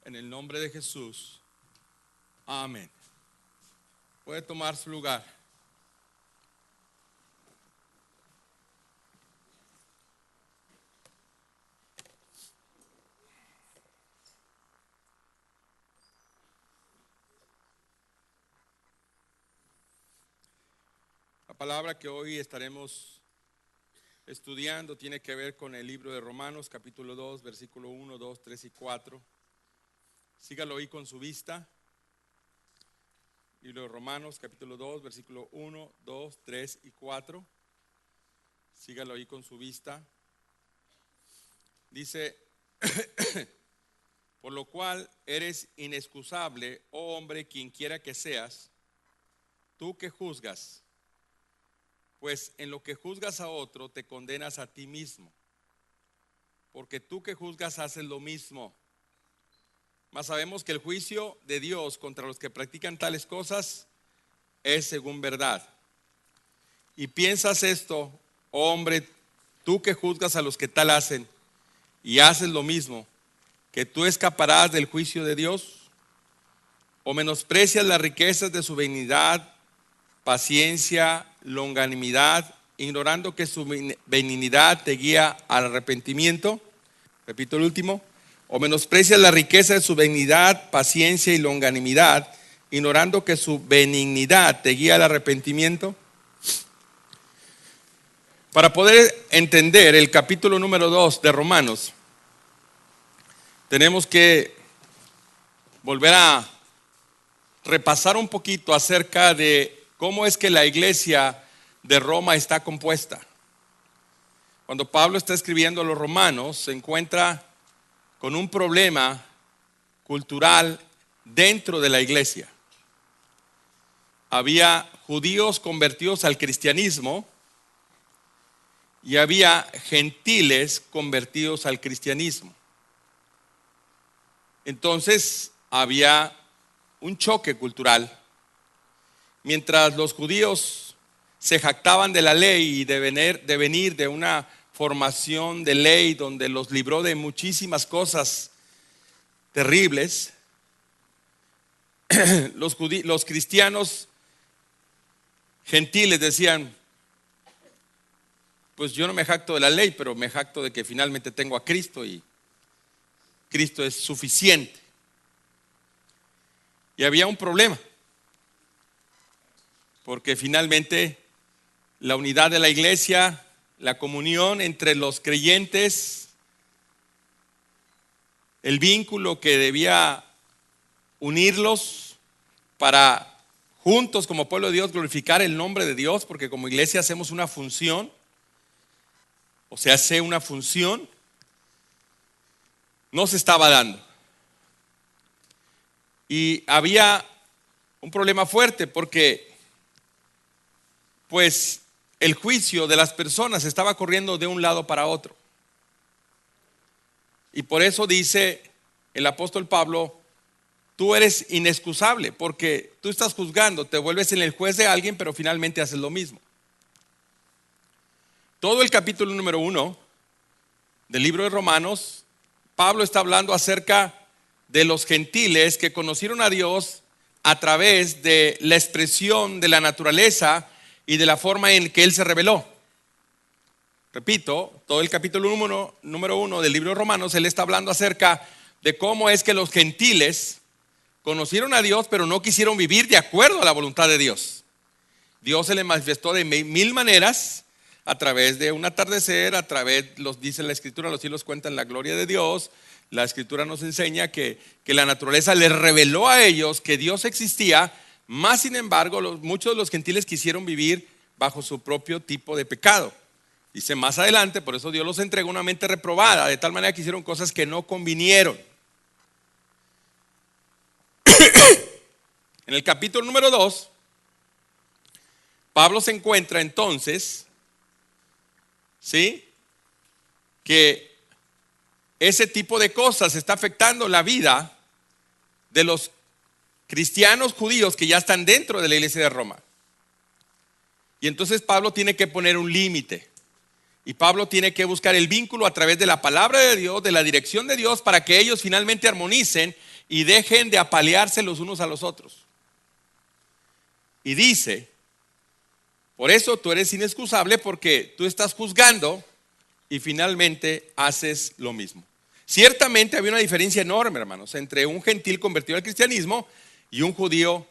En el nombre de Jesús. Amén. Puede tomar su lugar. La palabra que hoy estaremos estudiando tiene que ver con el libro de Romanos, capítulo 2, versículo 1, 2, 3 y 4. Sígalo ahí con su vista. Libro de Romanos, capítulo 2, versículo 1, 2, 3 y 4. Sígalo ahí con su vista. Dice: por lo cual eres inexcusable, oh hombre, quien quiera que seas, tú que juzgas, pues en lo que juzgas a otro te condenas a ti mismo, porque tú que juzgas haces lo mismo. Mas sabemos que el juicio de Dios contra los que practican tales cosas es según verdad. Y piensas esto, oh hombre, tú que juzgas a los que tal hacen y haces lo mismo, que tú escaparás del juicio de Dios. O menosprecias las riquezas de su benignidad, paciencia, longanimidad, ignorando que su benignidad te guía al arrepentimiento. Repito el último. O menosprecias la riqueza de su benignidad, paciencia y longanimidad, ignorando que su benignidad te guía al arrepentimiento. Para poder entender el capítulo número 2 de Romanos, tenemos que volver a repasar un poquito acerca de cómo es que la iglesia de Roma está compuesta. Cuando Pablo está escribiendo a los romanos, se encuentra con un problema cultural dentro de la iglesia. Había judíos convertidos al cristianismo y había gentiles convertidos al cristianismo. Entonces había un choque cultural. Mientras los judíos se jactaban de la ley y de venir de una formación de ley donde los libró de muchísimas cosas terribles, los cristianos gentiles decían: pues yo no me jacto de la ley, pero me jacto de que finalmente tengo a Cristo y Cristo es suficiente. Y había un problema, porque finalmente la unidad de la iglesia, la comunión entre los creyentes, el vínculo que debía unirlos para juntos como pueblo de Dios glorificar el nombre de Dios, porque como iglesia hacemos una función, o se hace una función, no se estaba dando. Y había un problema fuerte porque pues el juicio de las personas estaba corriendo de un lado para otro. Y por eso dice el apóstol Pablo: tú eres inexcusable, porque tú estás juzgando, te vuelves en el juez de alguien, pero finalmente haces lo mismo. Todo el capítulo número 1 del libro de Romanos, Pablo está hablando acerca de los gentiles que conocieron a Dios a través de la expresión de la naturaleza y de la forma en que Él se reveló. Repito, todo el capítulo número 1 del libro de Romanos, Él está hablando acerca de cómo es que los gentiles conocieron a Dios, pero no quisieron vivir de acuerdo a la voluntad de Dios. Dios se le manifestó de mil maneras, a través de un atardecer, a través, dice la Escritura, los cielos cuentan la gloria de Dios. La Escritura nos enseña que la naturaleza les reveló a ellos que Dios existía, más sin embargo, muchos de los gentiles quisieron vivir bajo su propio tipo de pecado. Dice más adelante, por eso Dios los entregó una mente reprobada, de tal manera que hicieron cosas que no convinieron. En el capítulo número 2, Pablo se encuentra entonces, ¿sí?, que ese tipo de cosas está afectando la vida de los cristianos judíos que ya están dentro de la iglesia de Roma. Y entonces Pablo tiene que poner un límite. Y Pablo tiene que buscar el vínculo a través de la palabra de Dios, de la dirección de Dios, para que ellos finalmente armonicen y dejen de apalearse los unos a los otros. Y dice, por eso tú eres inexcusable, porque tú estás juzgando y finalmente haces lo mismo. Ciertamente había una diferencia enorme, hermanos, entre un gentil convertido al cristianismo y un judío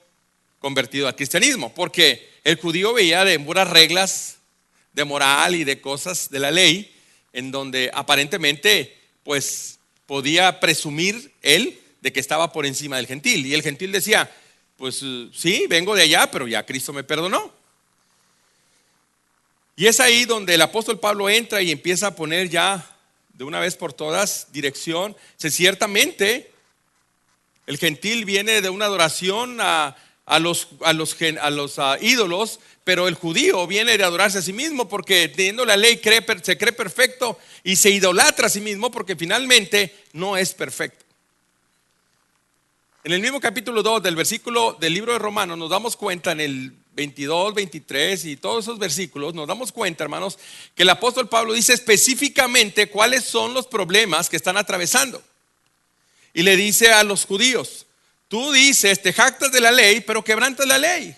convertido al cristianismo, porque el judío veía de puras reglas de moral y de cosas de la ley, en donde aparentemente pues podía presumir él de que estaba por encima del gentil, y el gentil decía, pues sí, vengo de allá, pero ya Cristo me perdonó. Y es ahí donde el apóstol Pablo entra y empieza a poner ya de una vez por todas dirección. Ciertamente el gentil viene de una adoración a los ídolos, pero el judío viene de adorarse a sí mismo, porque teniendo la ley se cree perfecto y se idolatra a sí mismo porque finalmente no es perfecto. En el mismo capítulo 2 del versículo del libro de Romanos nos damos cuenta, en el 22, 23 y todos esos versículos, nos damos cuenta, hermanos, que el apóstol Pablo dice específicamente cuáles son los problemas que están atravesando. Y le dice a los judíos, tú dices, te jactas de la ley, pero quebrantas la ley.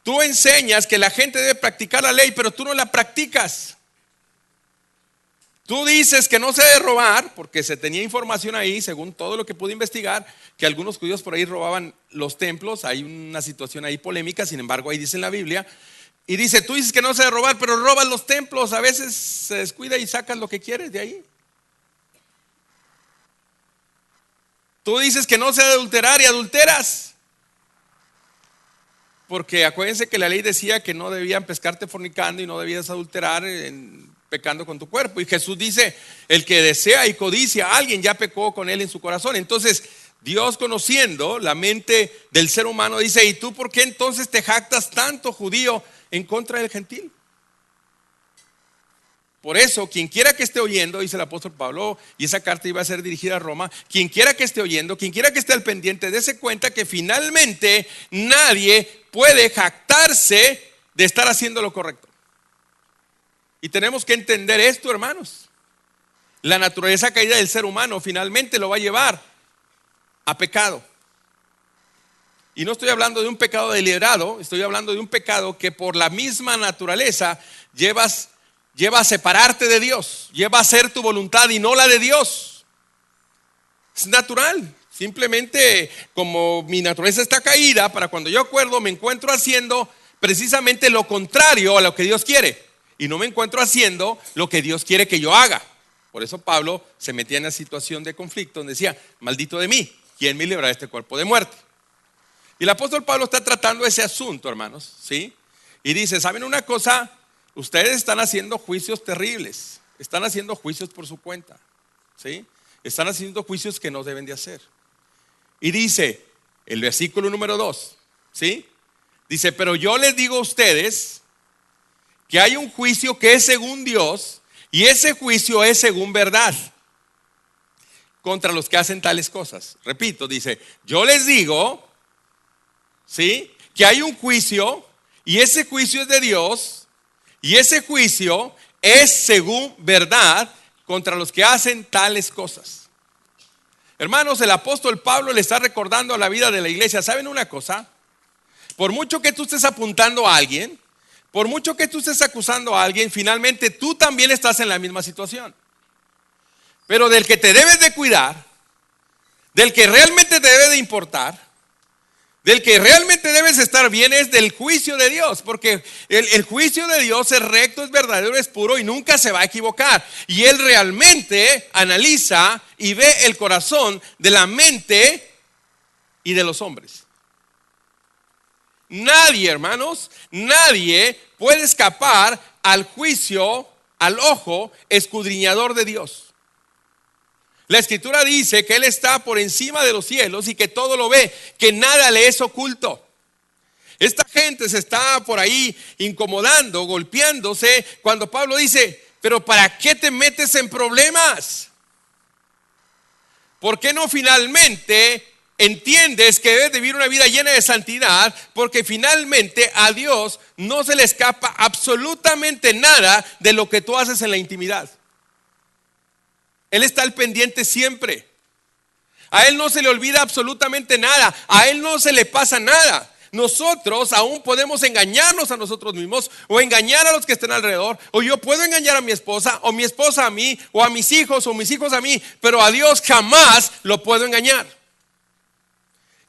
Tú enseñas que la gente debe practicar la ley, pero tú no la practicas. Tú dices que no se debe robar, porque se tenía información ahí, según todo lo que pude investigar, que algunos judíos por ahí robaban los templos. Hay una situación ahí polémica, sin embargo ahí dice en la Biblia. Y dice, tú dices que no se debe robar, pero robas los templos. A veces se descuida y sacas lo que quieres de ahí. Tú dices que no se debe adulterar y adulteras. Porque acuérdense que la ley decía que no debían pescarte fornicando y no debías adulterar pecando con tu cuerpo. Y Jesús dice, el que desea y codicia a alguien ya pecó con él en su corazón. Entonces Dios, conociendo la mente del ser humano, dice, ¿y tú por qué entonces te jactas tanto, judío, en contra del gentil? Por eso, quien quiera que esté oyendo, dice el apóstol Pablo, y esa carta iba a ser dirigida a Roma, quien quiera que esté oyendo, quien quiera que esté al pendiente, dése cuenta que finalmente nadie puede jactarse de estar haciendo lo correcto. Y tenemos que entender esto, hermanos. La naturaleza caída del ser humano finalmente lo va a llevar a pecado. Y no estoy hablando de un pecado deliberado, estoy hablando de un pecado que por la misma naturaleza lleva a separarte de Dios, lleva a hacer tu voluntad y no la de Dios. Es natural. Simplemente como mi naturaleza está caída, para cuando yo acuerdo me encuentro haciendo precisamente lo contrario a lo que Dios quiere, y no me encuentro haciendo lo que Dios quiere que yo haga. Por eso Pablo se metía en una situación de conflicto donde decía, maldito de mí, ¿quién me librará de este cuerpo de muerte? Y el apóstol Pablo está tratando ese asunto, hermanos, ¿sí? Y dice, ¿saben una cosa? Ustedes están haciendo juicios terribles, están haciendo juicios por su cuenta, ¿sí? Están haciendo juicios que no deben de hacer. Y dice, el versículo número 2, ¿sí? Dice, pero yo les digo a ustedes que hay un juicio que es según Dios, y ese juicio es según verdad contra los que hacen tales cosas. Repito, dice, yo les digo, ¿sí?, que hay un juicio, y ese juicio es de Dios, y ese juicio es según verdad contra los que hacen tales cosas. Hermanos, el apóstol Pablo le está recordando a la vida de la iglesia, ¿saben una cosa? Por mucho que tú estés apuntando a alguien, por mucho que tú estés acusando a alguien, finalmente tú también estás en la misma situación. Pero del que te debes de cuidar, del que realmente te debe de importar, del que realmente debes estar bien, es del juicio de Dios. Porque el juicio de Dios es recto, es verdadero, es puro y nunca se va a equivocar. Y Él realmente analiza y ve el corazón de la mente y de los hombres. Nadie, hermanos, nadie puede escapar al juicio, al ojo escudriñador de Dios. La escritura dice que Él está por encima de los cielos y que todo lo ve, que nada le es oculto. Esta gente se está por ahí incomodando, golpeándose, cuando Pablo dice, pero ¿para qué te metes en problemas? ¿Por qué no finalmente entiendes que debes vivir una vida llena de santidad? Porque finalmente a Dios no se le escapa absolutamente nada de lo que tú haces en la intimidad. Él está al pendiente siempre. A Él no se le olvida absolutamente nada. A Él no se le pasa nada. Nosotros aún podemos engañarnos a nosotros mismos o engañar a los que estén alrededor. O yo puedo engañar a mi esposa o mi esposa a mí o a mis hijos o mis hijos a mí. Pero a Dios jamás lo puedo engañar.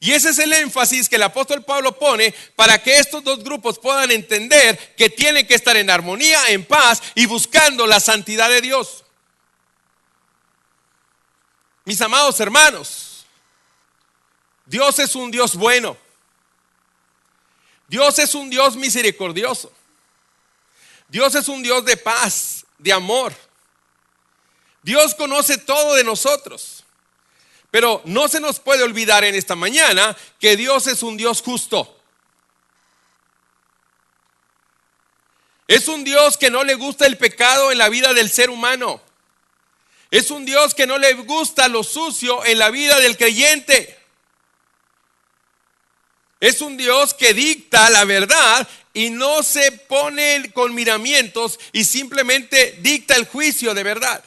Y ese es el énfasis que el apóstol Pablo pone para que estos dos grupos puedan entender que tienen que estar en armonía, en paz y buscando la santidad de Dios. Mis amados hermanos, Dios es un Dios bueno. Dios es un Dios misericordioso. Dios es un Dios de paz, de amor. Dios conoce todo de nosotros. Pero no se nos puede olvidar en esta mañana que Dios es un Dios justo. Es un Dios que no le gusta el pecado en la vida del ser humano. Es un Dios que no le gusta lo sucio en la vida del creyente. Es un Dios que dicta la verdad y no se pone con miramientos y simplemente dicta el juicio de verdad.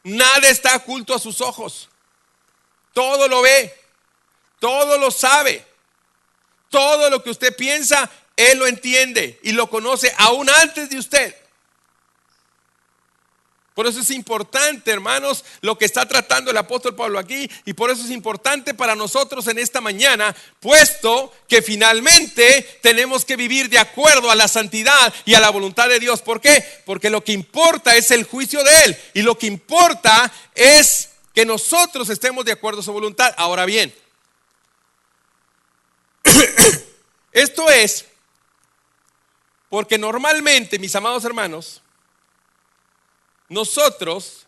Nada está oculto a sus ojos. Todo lo ve, todo lo sabe. Todo lo que usted piensa, Él lo entiende y lo conoce aún antes de usted. Por eso es importante, hermanos, lo que está tratando el apóstol Pablo aquí. Y por eso es importante para nosotros en esta mañana, puesto que finalmente tenemos que vivir de acuerdo a la santidad y a la voluntad de Dios. ¿Por qué? Porque lo que importa es el juicio de Él. Y lo que importa es que nosotros estemos de acuerdo a su voluntad. Ahora bien, esto es porque normalmente, mis amados hermanos, nosotros,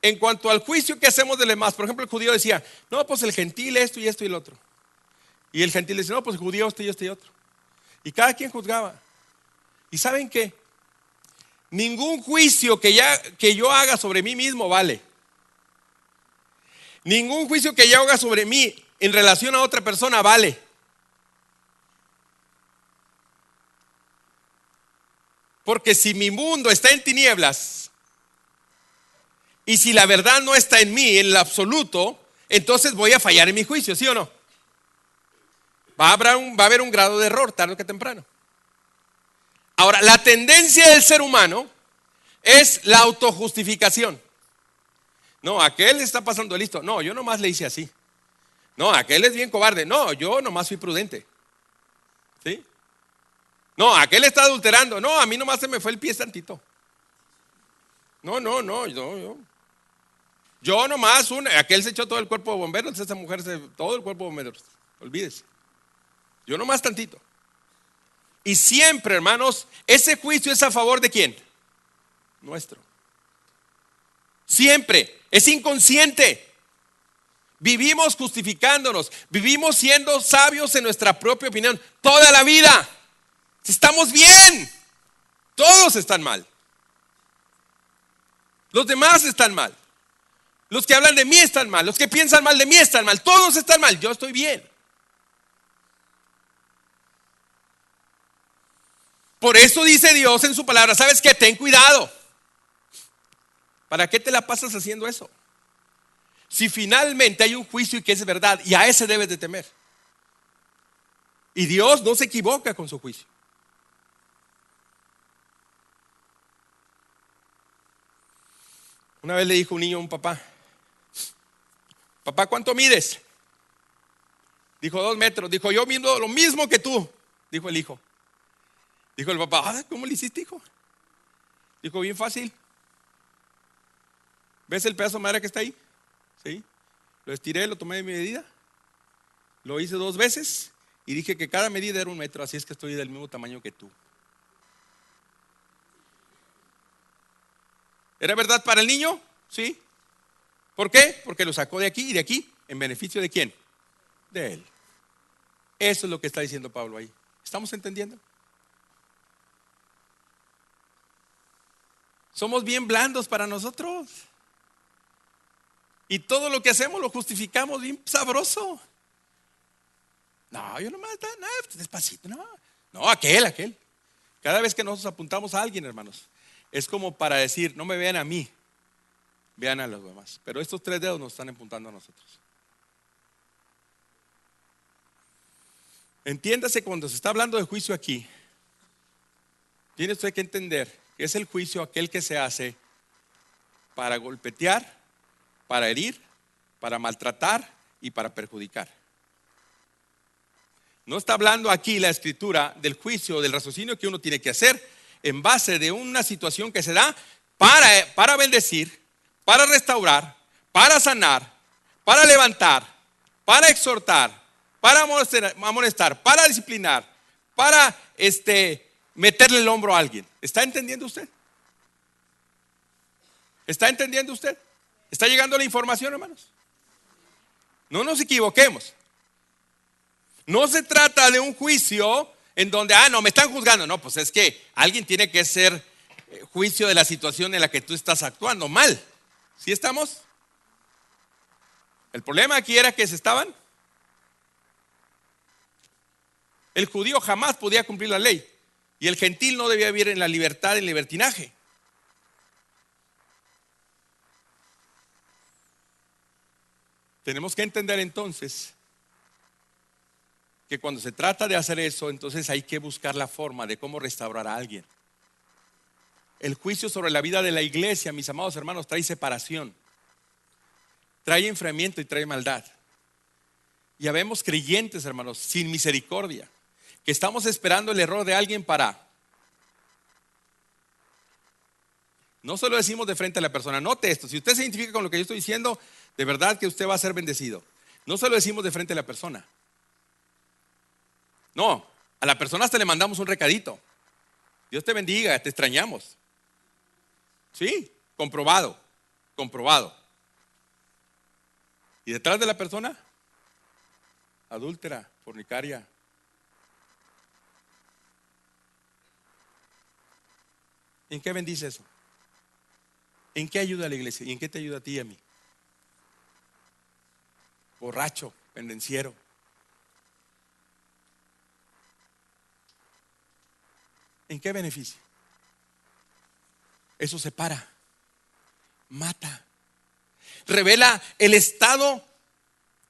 en cuanto al juicio que hacemos de los demás, por ejemplo, el judío decía, no, pues el gentil esto y esto y el otro. Y el gentil decía, no, pues el judío esto y esto y otro. Y cada quien juzgaba. ¿Y saben qué? Ningún juicio que yo haga sobre mí mismo vale. Ningún juicio que yo haga sobre mí en relación a otra persona vale. Porque si mi mundo está en tinieblas, y si la verdad no está en mí, en el absoluto, entonces voy a fallar en mi juicio, ¿sí o no? Va a haber un grado de error, tarde o que temprano. Ahora, la tendencia del ser humano es la autojustificación. No, aquel le está pasando listo. No, yo nomás le hice así. No, aquel es bien cobarde. No, yo nomás fui prudente. ¿Sí? No, aquel está adulterando. No, a mí nomás se me fue el pie tantito. No, yo nomás, aquel se echó todo el cuerpo de bomberos, esa mujer todo el cuerpo de bomberos. Olvídese. Yo nomás tantito. Y siempre, hermanos, ese juicio es a favor de ¿quién? Nuestro. Siempre. Es inconsciente. Vivimos justificándonos. Vivimos siendo sabios en nuestra propia opinión toda la vida. Estamos bien. Todos están mal. Los demás están mal. Los que hablan de mí están mal. Los que piensan mal de mí están mal. Todos están mal. Yo estoy bien. Por eso dice Dios en su palabra, ¿sabes qué? Ten cuidado. ¿Para qué te la pasas haciendo eso? Si finalmente hay un juicio y que es verdad, y a ese debes de temer. Y Dios no se equivoca con su juicio. Una vez le dijo un niño a un papá, papá, ¿cuánto mides? Dijo 2 metros. Dijo, yo mido lo mismo que tú. Dijo el hijo. Dijo el papá, ¿cómo le hiciste, hijo? Dijo, bien fácil. ¿Ves el pedazo de madera que está ahí? ¿Sí? Lo estiré, lo tomé de mi medida. Lo hice 2 veces y dije que cada medida era 1 metro. Así es que estoy del mismo tamaño que tú. ¿Era verdad para el niño? Sí. ¿Por qué? Porque lo sacó de aquí y de aquí. ¿En beneficio de quién? De él. Eso es lo que está diciendo Pablo ahí. ¿Estamos entendiendo? Somos bien blandos para nosotros. Y todo lo que hacemos lo justificamos bien sabroso. No, yo nomás, nada, despacito, no, aquel. Cada vez que nosotros apuntamos a alguien, hermanos, es como para decir, no me vean a mí, vean a los demás. Pero estos 3 dedos nos están apuntando a nosotros. Entiéndase, cuando se está hablando de juicio aquí, tiene usted que entender que es el juicio aquel que se hace para golpetear, para herir, para maltratar y para perjudicar. No está hablando aquí la escritura del juicio, del raciocinio que uno tiene que hacer en base de una situación que se da para bendecir, para restaurar, para sanar, para levantar, para exhortar, para amonestar, para disciplinar, para meterle el hombro a alguien. ¿Está entendiendo usted? ¿Está entendiendo usted? ¿Está llegando la información, hermanos? No nos equivoquemos. No se trata de un juicio en donde, no, me están juzgando. No, pues es que alguien tiene que hacer juicio de la situación en la que tú estás actuando mal. ¿Sí estamos? El problema aquí era que el judío jamás podía cumplir la ley y el gentil no debía vivir en la libertad, en libertinaje. Tenemos que entender entonces que cuando se trata de hacer eso, entonces hay que buscar la forma de cómo restaurar a alguien. El juicio sobre la vida de la iglesia, mis amados hermanos, trae separación, trae enfriamiento y trae maldad. Y habemos creyentes, hermanos, sin misericordia, que estamos esperando el error de alguien para. No se lo decimos de frente a la persona. Note esto, si usted se identifica con lo que yo estoy diciendo, de verdad que usted va a ser bendecido. No se lo decimos de frente a la persona. No, a la persona hasta le mandamos un recadito. Dios te bendiga, te extrañamos. Sí, comprobado. Y detrás de la persona, adúltera, fornicaria. ¿En qué bendice eso? ¿En qué ayuda a la iglesia? ¿Y en qué te ayuda a ti y a mí? Borracho, pendenciero. ¿En qué beneficia? Eso separa, mata, revela el estado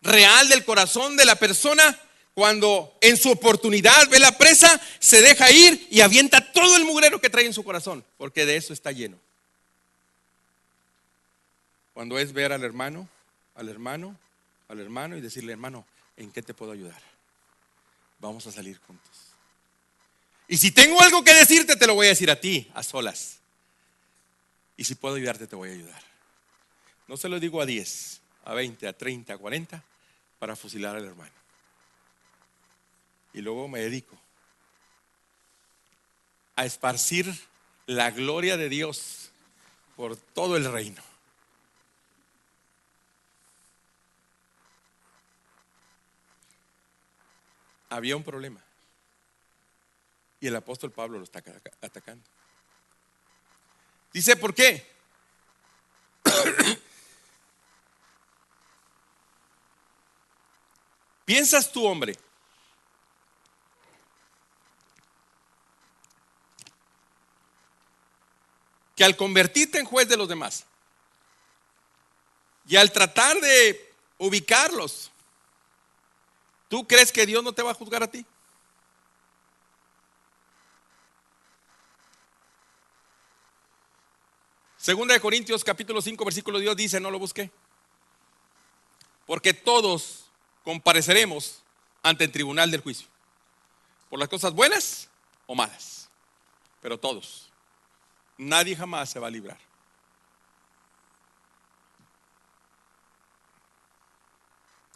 real del corazón de la persona cuando en su oportunidad ve la presa, se deja ir y avienta todo el mugrero que trae en su corazón, porque de eso está lleno. Cuando es ver al hermano y decirle, hermano, ¿en qué te puedo ayudar? Vamos a salir juntos. Y si tengo algo que decirte, te lo voy a decir a ti, a solas. Y si puedo ayudarte, te voy a ayudar. No se lo digo a 10, a 20, a 30, a 40 para fusilar al hermano. Y luego me dedico a esparcir la gloria de Dios por todo el reino. Había un problema. Y el apóstol Pablo lo está atacando. Dice, ¿por qué? ¿Piensas tú, hombre, que al convertirte en juez de los demás y al tratar de ubicarlos, tú crees que Dios no te va a juzgar a ti? Segunda de Corintios capítulo 5 versículo 10 dice, no lo busqué, porque todos compareceremos ante el tribunal del juicio, por las cosas buenas o malas, pero todos, nadie jamás se va a librar.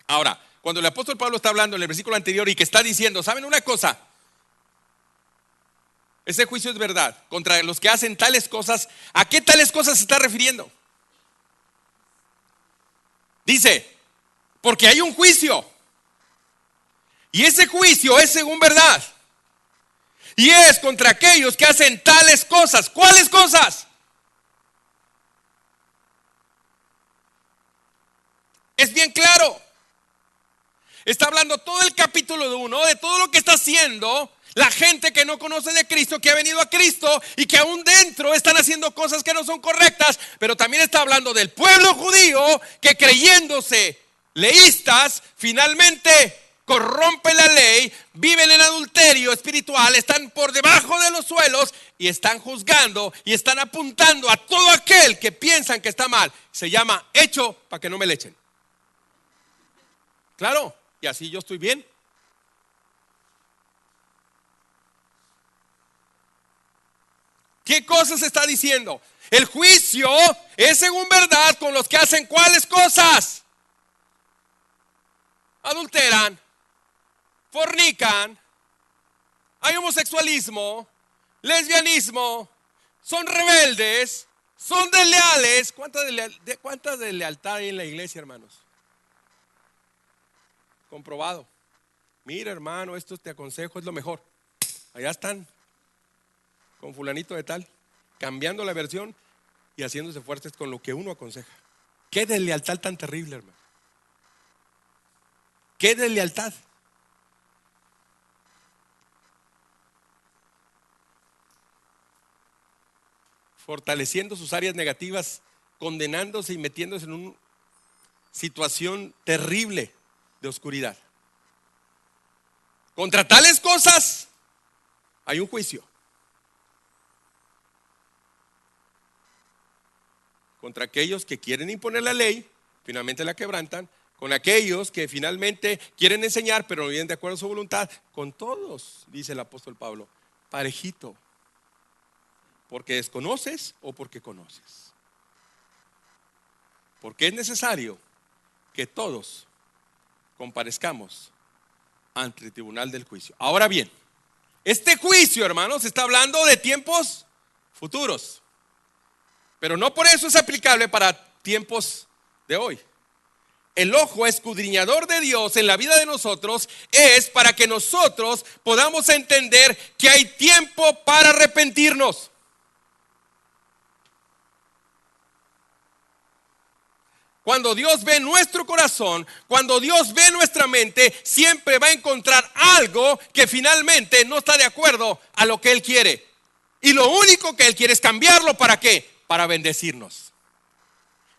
Ahora, cuando el apóstol Pablo está hablando en el versículo anterior y que está diciendo, ¿saben una cosa? Ese juicio es verdad contra los que hacen tales cosas. ¿A qué tales cosas se está refiriendo? Dice, porque hay un juicio. Y ese juicio es según verdad. Y es contra aquellos que hacen tales cosas. ¿Cuáles cosas? Es bien claro. Está hablando todo el capítulo 1 de todo lo que está haciendo La gente que no conoce de Cristo, que ha venido a Cristo y que aún dentro están haciendo cosas que no son correctas. Pero también está hablando del pueblo judío que, creyéndose leístas, finalmente corrompen la ley, viven en adulterio espiritual, están por debajo de los suelos y están juzgando y están apuntando a todo aquel que piensan que está mal. Se llama hecho para que no me le echen. Claro, y así yo estoy bien. ¿Qué cosas está diciendo? El juicio es según verdad con los que hacen ¿cuáles cosas? Adulteran, fornican, hay homosexualismo, lesbianismo, son rebeldes, son desleales. ¿Cuántas de lealtad hay en la iglesia, hermanos? Comprobado. Mira, hermano, esto te aconsejo, es lo mejor. Allá están con fulanito de tal, cambiando la versión y haciéndose fuertes con lo que uno aconseja. Qué deslealtad tan terrible, hermano. Qué deslealtad. Fortaleciendo sus áreas negativas, condenándose y metiéndose en una situación terrible de oscuridad. Contra tales cosas hay un juicio. Contra aquellos que quieren imponer la ley, finalmente la quebrantan. Con aquellos que finalmente quieren enseñar, pero no vienen de acuerdo a su voluntad. Con todos, dice el apóstol Pablo, parejito. Porque desconoces o porque conoces. Porque es necesario que todos comparezcamos ante el tribunal del juicio. Ahora bien, este juicio, hermanos, está hablando de tiempos futuros. Pero no por eso es aplicable para tiempos de hoy. El ojo escudriñador de Dios en la vida de nosotros es para que nosotros podamos entender que hay tiempo para arrepentirnos. Cuando Dios ve nuestro corazón, cuando Dios ve nuestra mente, siempre va a encontrar algo que finalmente no está de acuerdo a lo que Él quiere. Y lo único que Él quiere es cambiarlo. ¿Para qué? Para bendecirnos.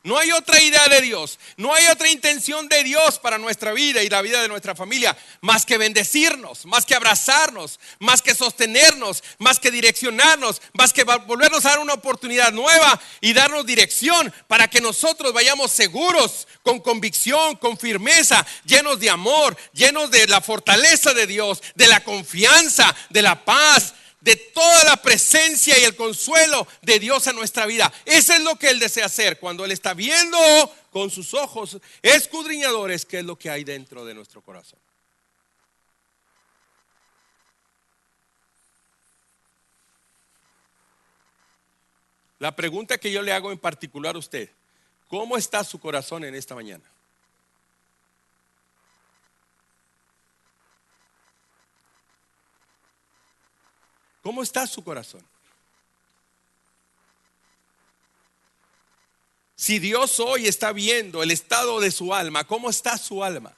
No hay otra idea de Dios, no hay otra intención de Dios para nuestra vida y la vida de nuestra familia, más que bendecirnos, más que abrazarnos, más que sostenernos, más que direccionarnos, más que volvernos a dar una oportunidad nueva y darnos dirección para que nosotros vayamos seguros, con convicción, con firmeza, llenos de amor, llenos de la fortaleza de Dios, de la confianza, de la paz, de toda la presencia y el consuelo de Dios en nuestra vida. Eso es lo que Él desea hacer cuando Él está viendo con sus ojos escudriñadores qué es lo que hay dentro de nuestro corazón. La pregunta que yo le hago en particular a usted: ¿cómo está su corazón en esta mañana? ¿Cómo está su corazón? Si Dios hoy está viendo el estado de su alma, ¿cómo está su alma?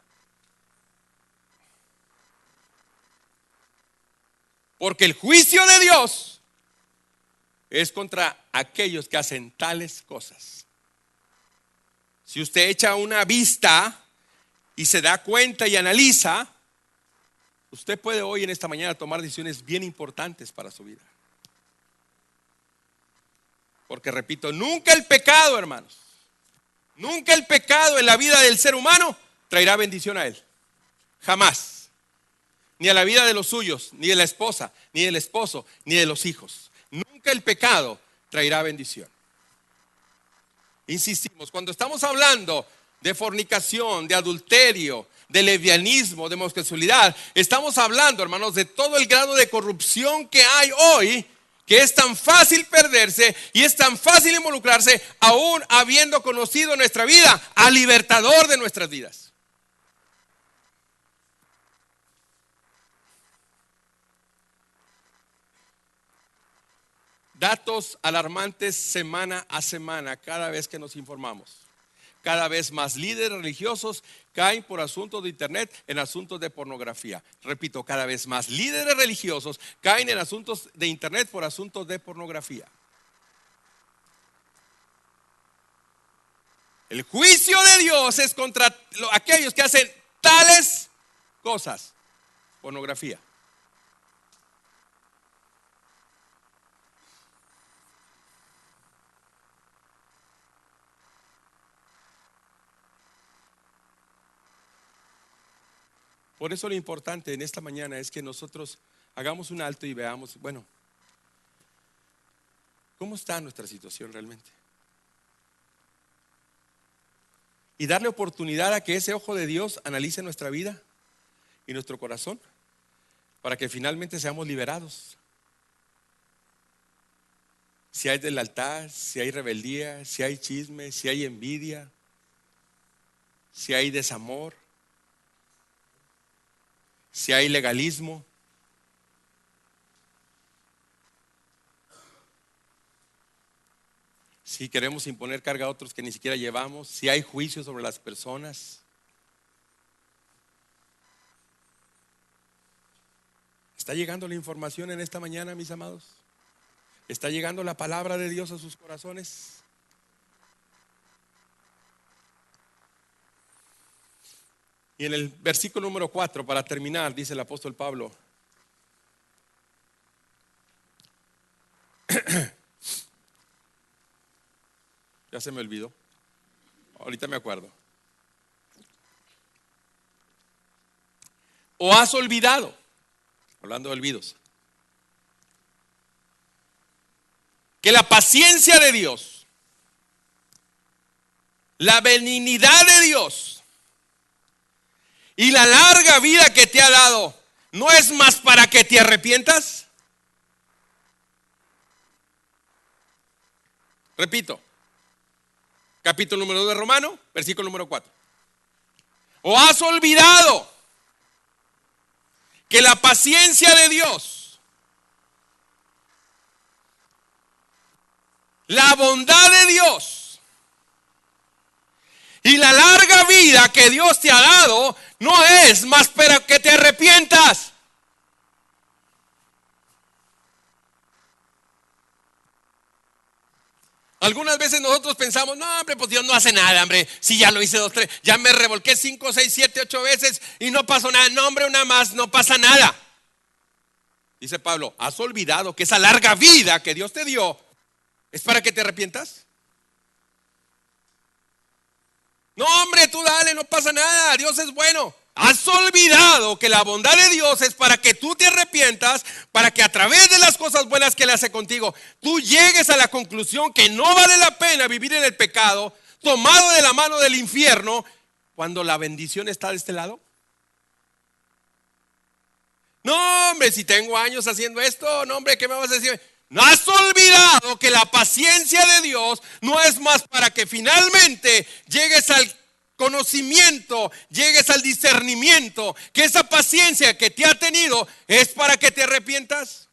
Porque el juicio de Dios es contra aquellos que hacen tales cosas. Si usted echa una vista y se da cuenta y analiza, usted puede hoy en esta mañana tomar decisiones bien importantes para su vida. Porque repito, nunca el pecado, hermanos, nunca el pecado en la vida del ser humano traerá bendición a él. Jamás. Ni a la vida de los suyos, ni de la esposa, ni del esposo, ni de los hijos. Nunca el pecado traerá bendición. Insistimos, cuando estamos hablando de fornicación, de adulterio, de lesbianismo, de homosexualidad, estamos hablando, hermanos, de todo el grado de corrupción que hay hoy, que es tan fácil perderse y es tan fácil involucrarse, aún habiendo conocido en nuestra vida al libertador de nuestras vidas. Datos alarmantes semana a semana, cada vez que nos informamos. cada vez más líderes religiosos caen por asuntos de internet en asuntos de pornografía. Repito, cada vez más líderes religiosos caen en asuntos de internet por asuntos de pornografía. El juicio de Dios es contra aquellos que hacen tales cosas. Pornografía. Por eso lo importante en esta mañana es que nosotros hagamos un alto y veamos, bueno, ¿cómo está nuestra situación realmente? Y darle oportunidad a que ese ojo de Dios analice nuestra vida y nuestro corazón para que finalmente seamos liberados. Si hay deslealtad, si hay rebeldía, si hay chisme, si hay envidia, si hay desamor, si hay legalismo. Si queremos imponer carga a otros que ni siquiera llevamos, si hay juicio sobre las personas. ¿Está llegando la información en esta mañana, mis amados? ¿Está llegando la palabra de Dios a sus corazones? Y en el versículo número 4, para terminar, dice el apóstol Pablo: ya se me olvidó, ahorita me acuerdo. ¿O has olvidado? Hablando de olvidos. Que la paciencia de Dios, la benignidad de Dios y la larga vida que te ha dado, ¿no es más para que te arrepientas? Repito, capítulo número 2 de Romano, versículo número 4. ¿O has olvidado que la paciencia de Dios, la bondad de Dios y la larga vida que Dios te ha dado no es más para que te arrepientas? Algunas veces nosotros pensamos, no, hombre, pues Dios no hace nada, hombre. Si ya lo hice 2, 3, ya me revolqué 5, 6, 7, 8 veces y no pasó nada. No, hombre, una más, no pasa nada. Dice Pablo, ¿has olvidado que esa larga vida que Dios te dio es para que te arrepientas? No, hombre, tú dale, no pasa nada, Dios es bueno. ¿Has olvidado que la bondad de Dios es para que tú te arrepientas, para que a través de las cosas buenas que Él hace contigo, tú llegues a la conclusión que no vale la pena vivir en el pecado, tomado de la mano del infierno, cuando la bendición está de este lado? No, hombre, si tengo años haciendo esto, no, hombre, ¿qué me vas a decir? ¿No has olvidado que la paciencia de Dios no es más para que finalmente llegues al conocimiento, llegues al discernimiento, que esa paciencia que te ha tenido es para que te arrepientas?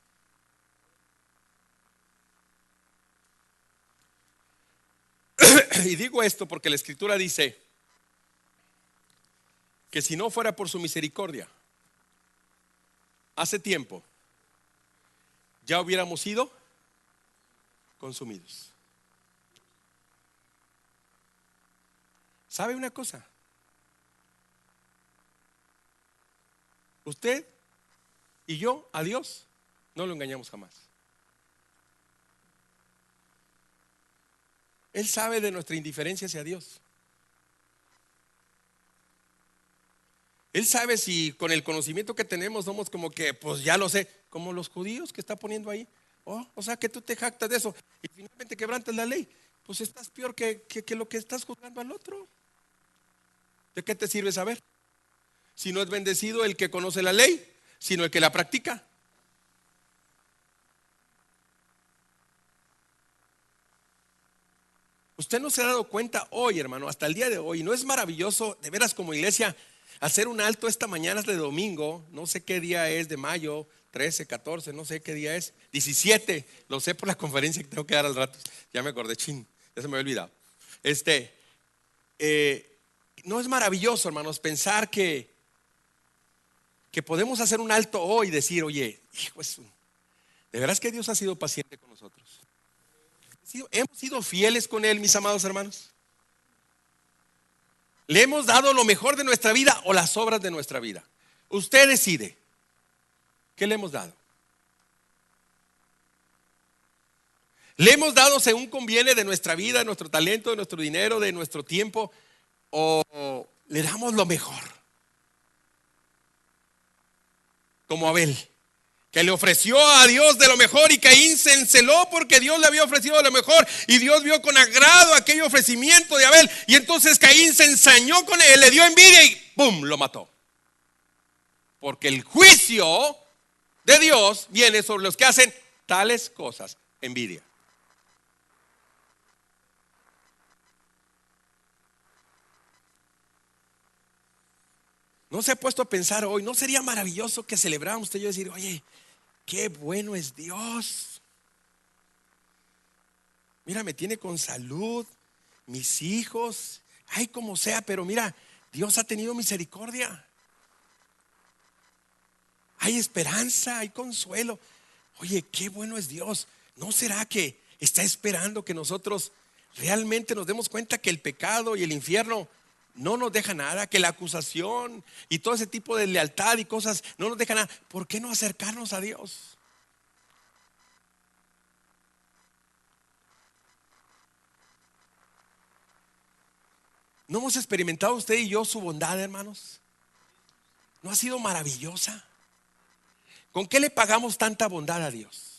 Y digo esto porque la Escritura dice que si no fuera por su misericordia, hace tiempo ya hubiéramos sido consumidos. ¿Sabe una cosa? Usted y yo a Dios no lo engañamos jamás. Él sabe de nuestra indiferencia hacia Dios. Él sabe si con el conocimiento que tenemos somos como que, pues ya lo sé, como los judíos que está poniendo ahí. O sea que tú te jactas de eso y finalmente quebrantas la ley. Pues estás peor que lo que estás juzgando al otro. ¿De qué te sirve saber? Si no es bendecido el que conoce la ley, sino el que la practica. Usted no se ha dado cuenta hoy, hermano, hasta el día de hoy. ¿No es maravilloso, de veras, como iglesia, hacer un alto esta mañana de domingo? No sé qué día es, de mayo, 13, 14, no sé qué día es, 17, lo sé por la conferencia que tengo que dar al rato. Ya me acordé, chin, ya se me había olvidado. no es maravilloso, hermanos, pensar que podemos hacer un alto hoy y decir, oye, hijo, de veras que Dios ha sido paciente con nosotros. Hemos sido fieles con Él, mis amados hermanos. Le hemos dado lo mejor de nuestra vida o las obras de nuestra vida. Usted decide. ¿Qué le hemos dado? ¿Le hemos dado según conviene de nuestra vida, de nuestro talento, de nuestro dinero, de nuestro tiempo? ¿O le damos lo mejor? Como Abel, que le ofreció a Dios de lo mejor, y Caín se enceló porque Dios le había ofrecido de lo mejor, y Dios vio con agrado aquel ofrecimiento de Abel, y entonces Caín se ensañó con él, le dio envidia y ¡pum!, lo mató. Porque el juicio de Dios viene sobre los que hacen tales cosas, envidia. ¿No se ha puesto a pensar hoy? ¿No sería maravilloso que celebráramos usted y yo decir, oye, qué bueno es Dios? Mira, me tiene con salud, mis hijos, ay, como sea, pero mira, Dios ha tenido misericordia. Hay esperanza, hay consuelo. Oye, qué bueno es Dios. ¿No será que está esperando que nosotros realmente nos demos cuenta que el pecado y el infierno no nos deja nada, que la acusación y todo ese tipo de lealtad y cosas no nos deja nada? ¿Por qué no acercarnos a Dios? ¿No hemos experimentado usted y yo su bondad, hermanos? ¿No ha sido maravillosa? ¿Con qué le pagamos tanta bondad a Dios?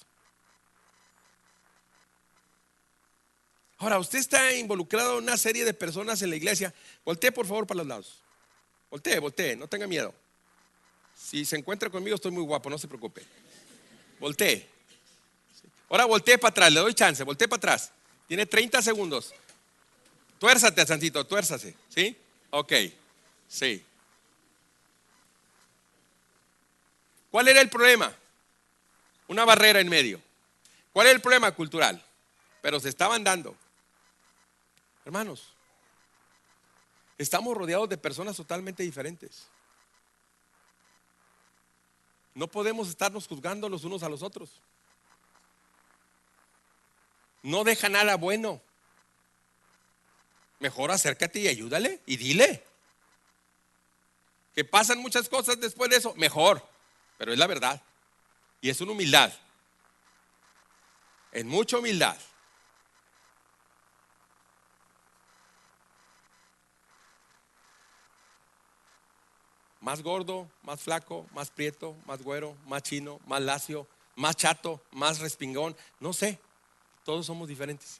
Ahora, usted está involucrado en una serie de personas en la iglesia. Voltee por favor para los lados. Voltee, no tenga miedo. Si se encuentra conmigo estoy muy guapo, no se preocupe. Voltee. Ahora voltee para atrás, le doy chance, voltee para atrás. Tiene 30 segundos. Tuérzate, Santito, tuérzase. ¿Sí? Ok, sí. ¿Cuál era el problema? Una barrera en medio. ¿Cuál era el problema? Cultural. Pero se estaban dando. Hermanos, estamos rodeados de personas totalmente diferentes. No podemos estarnos juzgando los unos a los otros. No deja nada bueno. Mejor acércate y ayúdale y dile. Que pasan muchas cosas después de eso, mejor. Pero es la verdad. Y es una humildad. En mucha humildad. Más gordo, más flaco, más prieto, más güero, más chino, más lacio, más chato, más respingón. No sé, todos somos diferentes.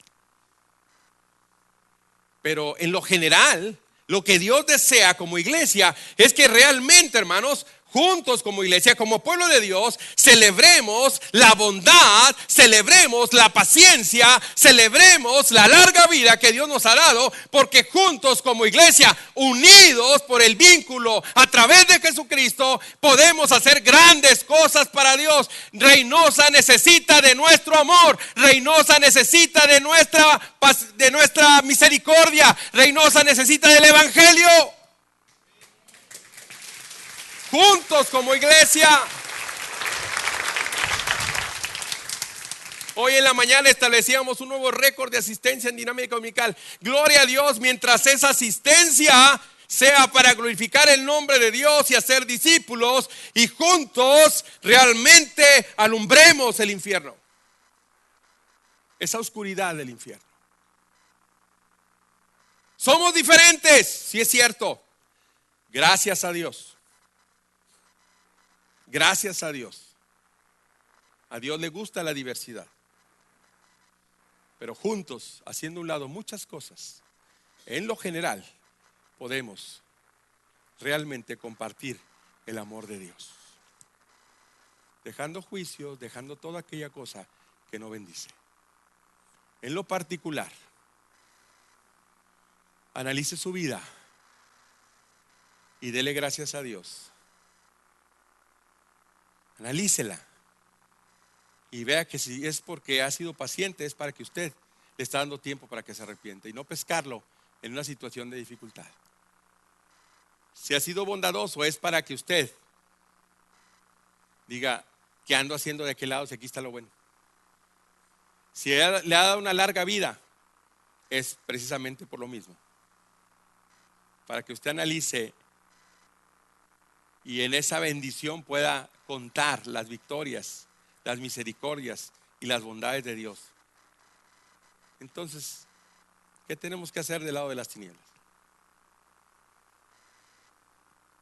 Pero en lo general, lo que Dios desea como iglesia es que realmente, hermanos, juntos como iglesia, como pueblo de Dios, celebremos la bondad, celebremos la paciencia, celebremos la larga vida que Dios nos ha dado, porque juntos como iglesia, unidos por el vínculo a través de Jesucristo, podemos hacer grandes cosas para Dios. Reynosa necesita de nuestro amor, Reynosa necesita de nuestra misericordia, Reynosa necesita del evangelio. Juntos como iglesia. Hoy en la mañana establecíamos un nuevo récord de asistencia en Dinámica Dominical. Gloria a Dios, mientras esa asistencia sea para glorificar el nombre de Dios y hacer discípulos, y juntos realmente alumbremos el infierno, esa oscuridad del infierno. Somos diferentes, sí es cierto. Gracias a Dios. Gracias a Dios. A Dios le gusta la diversidad. Pero juntos, haciendo a un lado muchas cosas, en lo general, podemos realmente compartir el amor de Dios. Dejando juicios, dejando toda aquella cosa que no bendice. En lo particular, analice su vida y dele gracias a Dios. Analícela y vea que si es porque ha sido paciente, es para que usted le está dando tiempo para que se arrepienta, y no pescarlo en una situación de dificultad. Si ha sido bondadoso, es para que usted diga, ¿qué ando haciendo de aquel lado si aquí está lo bueno? Si le ha dado una larga vida, es precisamente por lo mismo. Para que usted analice y en esa bendición pueda contar las victorias, las misericordias y las bondades de Dios. Entonces, ¿qué tenemos que hacer del lado de las tinieblas?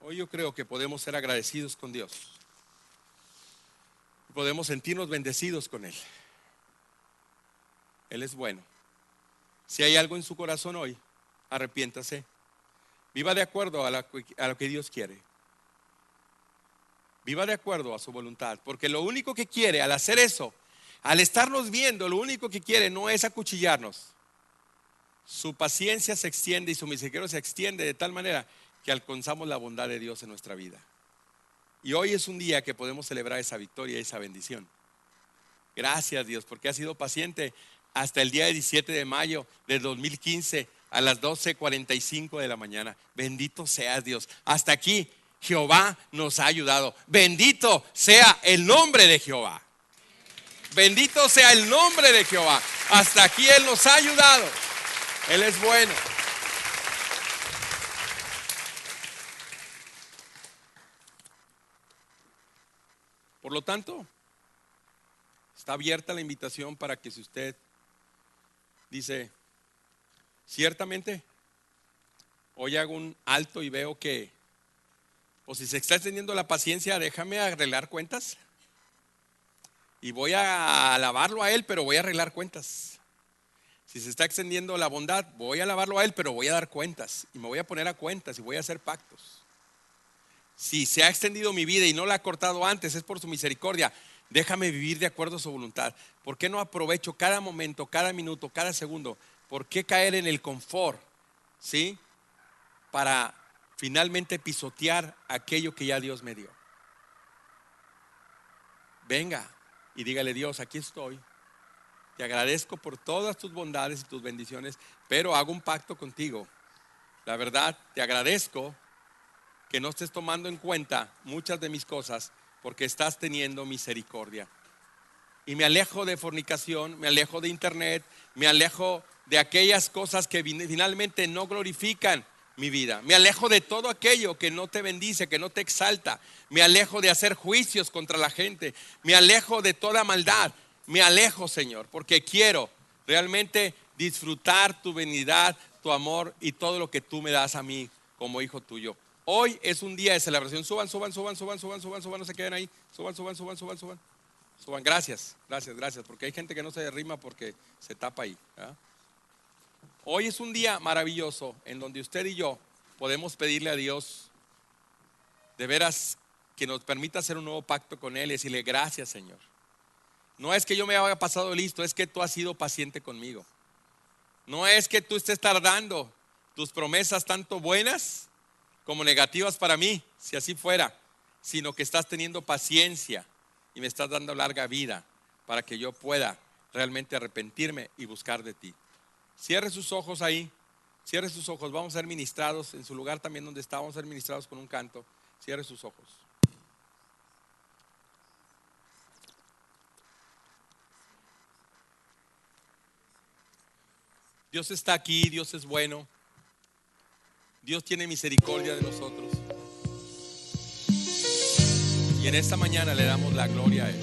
Hoy yo creo que podemos ser agradecidos con Dios. Podemos sentirnos bendecidos con Él. Él es bueno. Si hay algo en su corazón hoy, arrepiéntase. Viva de acuerdo a lo que Dios quiere. Viva de acuerdo a su voluntad. Porque lo único que quiere al hacer eso, al estarnos viendo, lo único que quiere no es acuchillarnos. Su paciencia se extiende y su misericordia se extiende de tal manera que alcanzamos la bondad de Dios en nuestra vida. Y hoy es un día que podemos celebrar esa victoria y esa bendición. Gracias Dios, porque has sido paciente hasta el día 17 de mayo de 2015 a las 12:45 de la mañana. Bendito seas Dios. Hasta aquí Jehová nos ha ayudado. Bendito sea el nombre de Jehová. Bendito sea el nombre de Jehová. Hasta aquí Él nos ha ayudado. Él es bueno. Por lo tanto, está abierta la invitación para que si usted dice, ciertamente, hoy hago un alto y veo que, o si se está extendiendo la paciencia, déjame arreglar cuentas. Y voy a alabarlo a Él, pero voy a arreglar cuentas. Si se está extendiendo la bondad, voy a alabarlo a Él, pero voy a dar cuentas. Y me voy a poner a cuentas y voy a hacer pactos. Si se ha extendido mi vida y no la ha cortado antes, es por su misericordia. Déjame vivir de acuerdo a su voluntad. ¿Por qué no aprovecho cada momento, cada minuto, cada segundo? ¿Por qué caer en el confort? ¿Sí? Para finalmente pisotear aquello que ya Dios me dio. Venga y dígale, Dios, aquí estoy. Te agradezco por todas tus bondades y tus bendiciones, pero hago un pacto contigo. La verdad, te agradezco que no estés tomando en cuenta muchas de mis cosas porque estás teniendo misericordia. Y me alejo de fornicación, me alejo de internet, me alejo de aquellas cosas que finalmente no glorifican mi vida. Me alejo de todo aquello que no te bendice, que no te exalta. Me alejo de hacer juicios contra la gente. Me alejo de toda maldad. Me alejo, Señor, porque quiero realmente disfrutar tu benignidad, tu amor y todo lo que tú me das a mí como hijo tuyo. Hoy es un día de celebración. Suban, no se queden ahí. Suban. Gracias, porque hay gente que no se derrima porque se tapa ahí, ¿verdad? Hoy es un día maravilloso en donde usted y yo podemos pedirle a Dios de veras que nos permita hacer un nuevo pacto con Él y decirle, gracias, Señor. No es que yo me haya pasado listo, es que tú has sido paciente conmigo. No es que tú estés tardando tus promesas tanto buenas como negativas para mí, si así fuera, sino que estás teniendo paciencia y me estás dando larga vida para que yo pueda realmente arrepentirme y buscar de ti. Cierre sus ojos ahí, cierre sus ojos, vamos a ser ministrados en su lugar también donde está, vamos a ser ministrados con un canto. Cierre sus ojos. Dios está aquí, Dios es bueno. Dios tiene misericordia de nosotros. Y en esta mañana le damos la gloria a Él.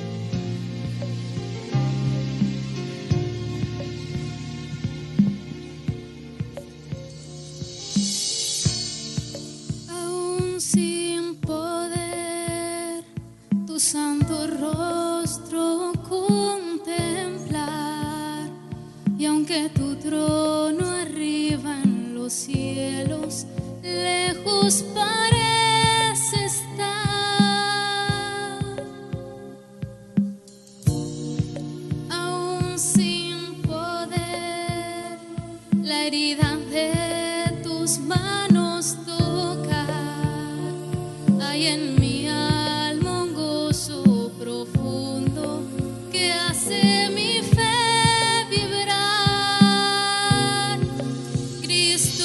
Aún sin poder tu santo rostro contemplar, y aunque tu trono arriba en los cielos, lejos parece estar. Aún sin poder la herida de tus manos tocar, hay en mi alma un gozo profundo que hace mi fe vibrar. Cristo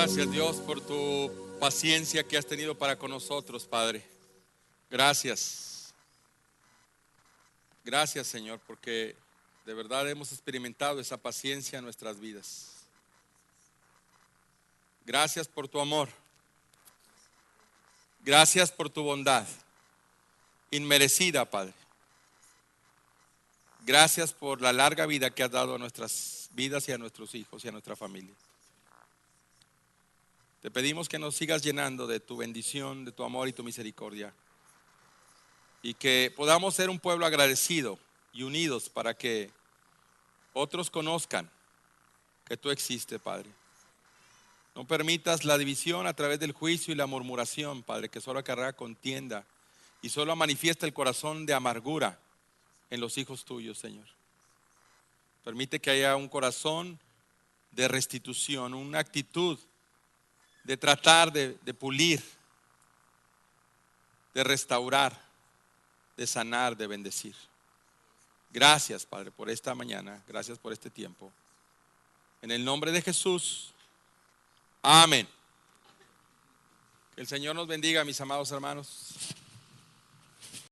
Gracias, Dios, por tu paciencia que has tenido para con nosotros, Padre. Gracias. Gracias, Señor, porque de verdad hemos experimentado esa paciencia en nuestras vidas. Gracias por tu amor. Gracias por tu bondad inmerecida, Padre. Gracias por la larga vida que has dado a nuestras vidas y a nuestros hijos y a nuestra familia. Te pedimos que nos sigas llenando de tu bendición, de tu amor y tu misericordia. Y que podamos ser un pueblo agradecido y unidos para que otros conozcan que tú existes, Padre. No permitas la división a través del juicio y la murmuración, Padre, que solo acarrea contienda y solo manifiesta el corazón de amargura en los hijos tuyos, Señor. Permite que haya un corazón de restitución, una actitud de tratar de pulir, de restaurar, de sanar, de bendecir. Gracias, Padre, por esta mañana. Gracias por este tiempo. En el nombre de Jesús. Amén. Que el Señor nos bendiga, mis amados hermanos.